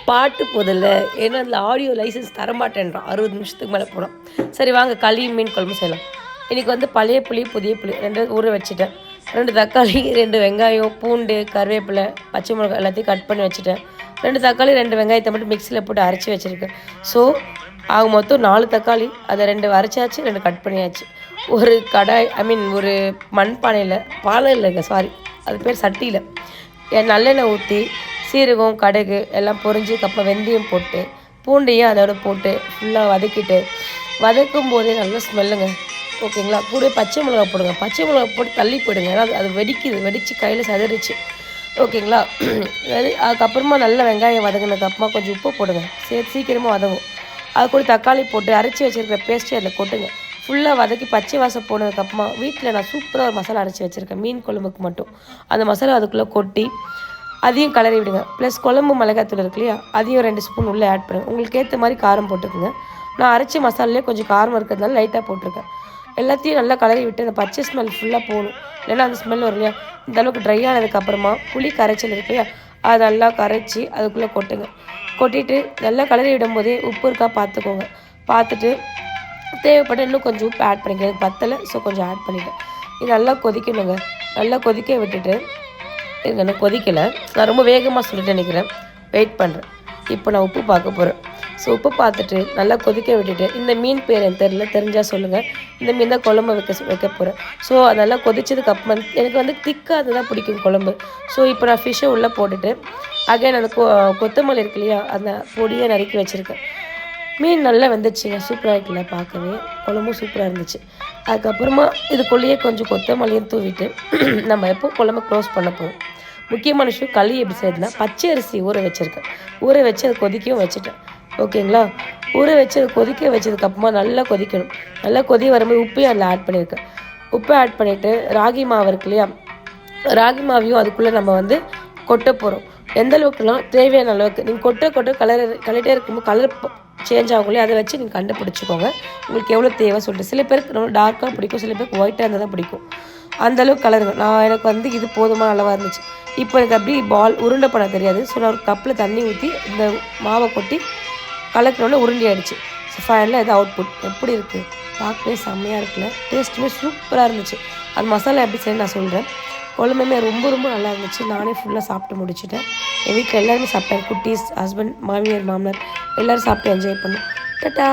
பாட்டு போதில்ல, ஏன்னா அதில் ஆடியோ லைசன்ஸ் தரமாட்டேன்றான் 60 நிமிஷத்துக்கு மேலே போனான். சரி வாங்க களி மீன் குழம்பு செய்யலாம். இன்றைக்கி வந்து பழைய புளி புதிய புளி 2 ஊற வச்சுட்டேன். 2 தக்காளி 2 வெங்காயம் பூண்டு கருவேப்பிலை பச்சை மிளகாய் எல்லாத்தையும் கட் பண்ணி வச்சுட்டேன். 2 தக்காளி 2 வெங்காயத்தை மட்டும் மிக்சியில் போட்டு அரைச்சி வச்சுருக்கேன். ஸோ ஆக மொத்தம் 4 தக்காளி அதை 2 அரைச்சாச்சு 2 கட் பண்ணியாச்சு. ஒரு கடாய் ஒரு மண்பானையில் பானை இல்லைங்க சாரி அது பேர் சட்டியில் நல்லெண்ணெய் ஊற்றி சீரகம் கடுகு எல்லாம் பொரிஞ்சதுக்கப்புறம் வெந்தயம் போட்டு பூண்டையும் அதோட போட்டு ஃபுல்லாக வதக்கிட்டு வதக்கும் போதே நல்லா ஸ்மெல்லுங்க. ஓகேங்களா? கூட பச்சை மிளகா போடுங்க. பச்சை மிளகா போட்டு தள்ளி போயிடுங்க. ஏன்னா அது வெடித்து கையில் சதறிச்சு. ஓகேங்களா? அதுக்கப்புறமா நல்லா வெங்காயம் வதங்கினதுக்கப்புறமா கொஞ்சம் உப்பு போடுங்க. சீக்கிரமாக வதங்கும். அது கூட தக்காளி போட்டு அரைச்சி வச்சுருக்கிற பேஸ்ட்டு அதில் கொட்டுங்க. ஃபுல்லாக வதக்கி பச்சை வாசம் போனதுக்கப்புறமா வீட்டில் நான் சூப்பராக ஒரு மசாலா அரைச்சி வச்சுருக்கேன் மீன் குழம்புக்கு மட்டும். அந்த மசாலா அதுக்குள்ளே கொட்டி அதையும் கலரி விடுங்க. ப்ளஸ் குழம்பு மிளகாத்தூள் இருக்கு இல்லையா, அதையும் 2 ஸ்பூன் உள்ளே ஆட் பண்ணுங்கள். உங்களுக்கு ஏற்ற மாதிரி காரம் போட்டுக்குங்க. நான் அரைச்சி மசாலாலே கொஞ்சம் காரம் இருக்கிறதுனால லைட்டாக போட்டிருக்கேன். எல்லாத்தையும் நல்லா கலரி விட்டு அந்த பச்சை ஸ்மெல் ஃபுல்லாக போகணும். இல்லைன்னா அந்த ஸ்மெல் வரும் இல்லையா, இந்த அளவுக்கு ட்ரை ஆனதுக்கப்புறமா புளி கரைச்சல் இருக்கு இல்லையா, அதை நல்லா கரைச்சி அதுக்குள்ளே கொட்டுங்க. கொட்டிட்டு நல்லா கலரி விடும்போதே உப்பு இருக்கா பார்த்துக்கோங்க. பார்த்துட்டு தேவைப்பட்ட இன்னும் கொஞ்சம் உப்பு ஆட் பண்ணிக்கிறேன். பத்தலை, ஸோ கொஞ்சம் ஆட் பண்ணிட்டேன். இது நல்லா கொதிக்கணுங்க. நல்லா கொதிக்க விட்டுட்டு எனக்கு கொதிக்கலை, நான் ரொம்ப வேகமாக சொல்லிட்டு நினைக்கிறேன், வெயிட் பண்ணுறேன். இப்போ நான் உப்பு பார்க்க போகிறேன். ஸோ உப்பு பார்த்துட்டு நல்லா கொதிக்க விட்டுட்டு இந்த மீன் பேர் எனக்கு தெரிஞ்சால் சொல்லுங்கள். இந்த மீன் தான் குழம்பு வைக்க போகிறேன். ஸோ அதெல்லாம் கொதிச்சதுக்கு அப்புறம் எனக்கு வந்து திக்காக அதுதான் பிடிக்கும் குழம்பு. ஸோ இப்போ நான் ஃபிஷ்ஷை உள்ளே போட்டுட்டு அகைன் அந்த கொத்தமல்லி இருக்கு இல்லையா, அந்த பொடியை நறுக்கி வச்சுருக்கேன். மீன் நல்லா வெந்துச்சுங்க. சூப்பராக இருக்குல்ல, பார்க்கவே குழம்பும் சூப்பராக இருந்துச்சு. அதுக்கப்புறமா இதுக்குள்ளேயே கொஞ்சம் கொத்தமல்லியும் தூவிட்டு நம்ம எப்போ குழம்பு க்ளோஸ் பண்ண போகிறோம். முக்கியமான விஷயம் களி எப்படி செய்யுதுன்னா, பச்சை அரிசி ஊற வச்சுருக்கேன். ஊற வச்சு அதை கொதிக்கவும் வச்சுட்டேன். ஓகேங்களா? ஊற வச்சு அதை கொதிக்க வச்சதுக்கப்புறமா நல்லா கொதிக்கணும். நல்லா கொதி வரும்போது உப்பையும் அதில் ஆட் பண்ணியிருக்கேன். உப்பை ஆட் பண்ணிவிட்டு ராகி மாவு இருக்கு இல்லையா, ராகி மாவையும் அதுக்குள்ளே நம்ம வந்து கொட்ட போகிறோம். எந்த அளவுக்குலாம் தேவையான அளவுக்கு நீங்கள் கொட்ட கலரிட்டே இருக்கும்போது கலர் சேஞ்ச் ஆகும் இல்லையா, அதை வச்சு நீங்கள் கண்டுபிடிச்சிக்கோங்க உங்களுக்கு எவ்வளோ தேவை சொல்லிட்டு. சில பேருக்கு ரொம்ப டார்க்காக பிடிக்கும், சில பேருக்கு ஒயிட்டாக இருந்தால் தான் பிடிக்கும். அந்தளவுக்கு கலருங்க. எனக்கு வந்து இது போதுமான அளவாக இருந்துச்சு. இப்போ எனக்கு அப்படி பால் உருண்டை பண்ண தெரியாது. ஸோ நான் ஒரு கப்பில் தண்ணி ஊற்றி இந்த மாவை கொட்டி கலக்கினோடனே உருண்டி ஆகிடுச்சு. ஸோ ஃபைனலாக இது அவுட்புட் எப்படி இருக்குது, பார்க்கவே செம்மையாக இருக்குல்ல, டேஸ்ட்டுமே சூப்பராக இருந்துச்சு. அந்த மசாலா எப்படி செய்யணும் நான் சொல்கிறேன். குழம்புமே ரொம்ப ரொம்ப நல்லா இருந்துச்சு. நானே ஃபுல்லாக சாப்பிட்டு முடிச்சுட்டேன். என் வீட்டில் எல்லாருமே சாப்பிட்டாங்க. குட்டீஸ், ஹஸ்பண்ட், மாமியார், மாமனார் எல்லோரும் சாப்பிட்டு என்ஜாய் பண்ணோம். டாடா.